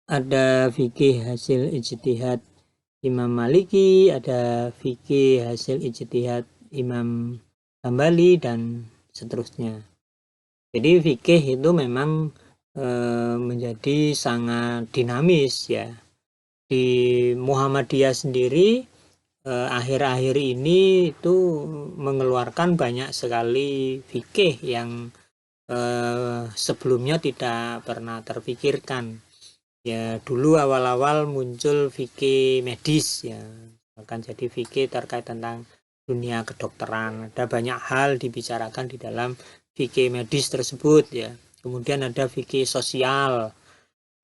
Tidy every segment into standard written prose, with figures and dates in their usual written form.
ada fikih hasil ijtihad Imam Maliki, ada fikih hasil ijtihad Imam Hambali, dan seterusnya. Jadi fikih itu memang menjadi sangat dinamis ya. Di Muhammadiyah sendiri akhir-akhir ini itu mengeluarkan banyak sekali fikih yang sebelumnya tidak pernah terpikirkan. Ya, dulu awal-awal muncul fikih medis ya, akan jadi fikih terkait tentang dunia kedokteran. Ada banyak hal dibicarakan di dalam fikih medis tersebut ya. Kemudian ada fikih sosial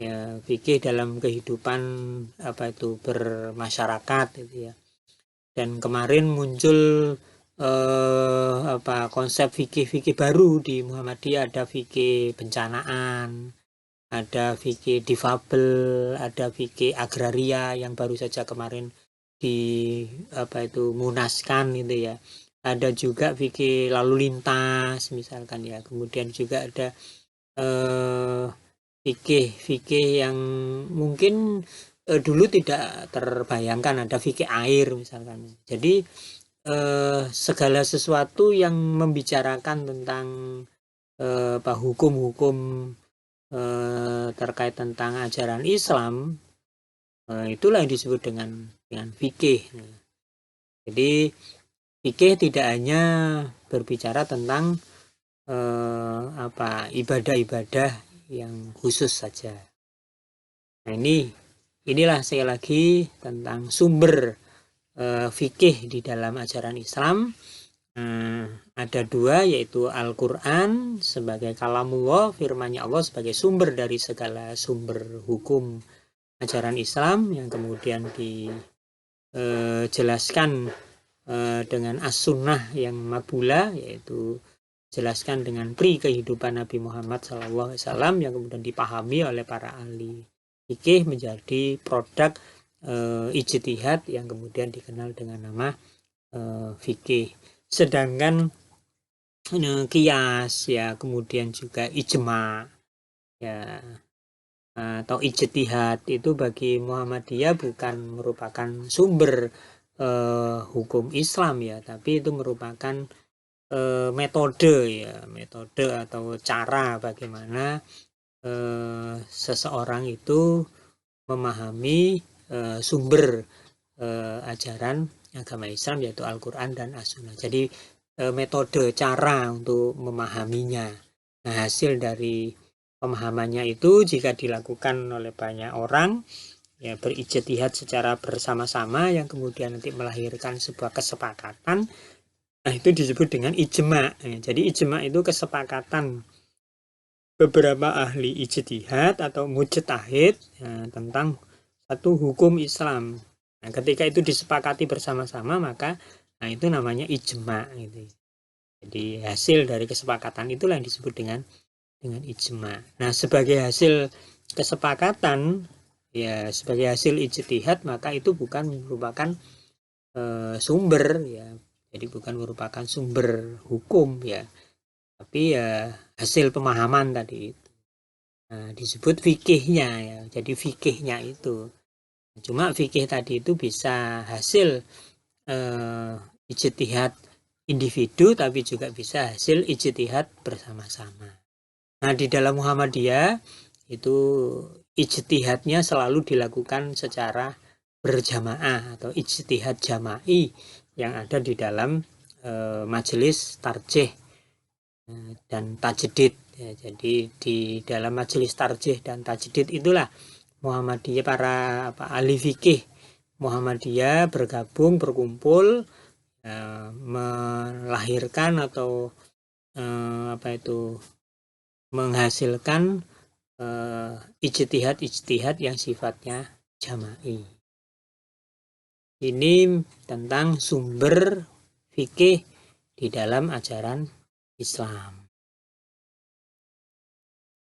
ya, fikih dalam kehidupan bermasyarakat gitu ya. Dan kemarin muncul konsep fikih-fikih baru di Muhammadiyah, ada fikih bencanaan, ada fikih difabel, ada fikih agraria yang baru saja kemarin munaskan gitu ya. Ada juga fikih lalu lintas misalkan ya. Kemudian juga ada fikih yang mungkin dulu tidak terbayangkan, ada fikih air misalkan. Jadi segala sesuatu yang membicarakan tentang hukum-hukum terkait tentang ajaran Islam, itulah yang disebut dengan fikih. Jadi fikih tidak hanya berbicara tentang ibadah-ibadah yang khusus saja. Nah, inilah sekali lagi tentang sumber fikih di dalam ajaran Islam. Ada dua, yaitu Al-Quran sebagai kalamullah, firman-Nya Allah sebagai sumber dari segala sumber hukum ajaran Islam, yang kemudian dijelaskan dengan as-sunnah yang mabula, yaitu jelaskan dengan pri kehidupan Nabi Muhammad SAW, yang kemudian dipahami oleh para ahli fikih menjadi produk ijtihad yang kemudian dikenal dengan nama fikih. Sedangkan qiyas ya, kemudian juga ijma ya, atau ijtihad itu bagi Muhammadiyah bukan merupakan sumber hukum Islam ya, tapi itu merupakan metode atau cara bagaimana seseorang itu memahami sumber ajaran agama Islam, yaitu Al-Quran dan As-Sunnah. Jadi metode, cara untuk memahaminya. Nah, hasil dari pemahamannya itu jika dilakukan oleh banyak orang ya, berijtihad secara bersama-sama, yang kemudian nanti melahirkan sebuah kesepakatan. Nah, itu disebut dengan ijma. Jadi ijma itu kesepakatan beberapa ahli ijtihad atau mujtahid ya, tentang satu hukum Islam. Nah, ketika itu disepakati bersama-sama, maka itu namanya ijma gitu. Jadi hasil dari kesepakatan itulah yang disebut dengan ijma. Nah, sebagai hasil kesepakatan ya, sebagai hasil ijtihad, maka itu bukan merupakan sumber ya. Jadi bukan merupakan sumber hukum ya, tapi ya hasil pemahaman tadi itu. Nah, disebut fikihnya ya. Jadi fikihnya itu. Cuma fikih tadi itu bisa hasil ijtihad individu, tapi juga bisa hasil ijtihad bersama-sama. Nah, di dalam Muhammadiyah itu ijtihadnya selalu dilakukan secara berjamaah atau ijtihad jama'i yang ada di dalam majelis tarjih dan tajdid ya. Jadi di dalam majelis tarjih dan tajdid itulah Muhammadiyah, para ahli fikih Muhammadiyah berkumpul melahirkan atau menghasilkan ijtihad yang sifatnya jama'i. Ini tentang sumber fikih di dalam ajaran Islam.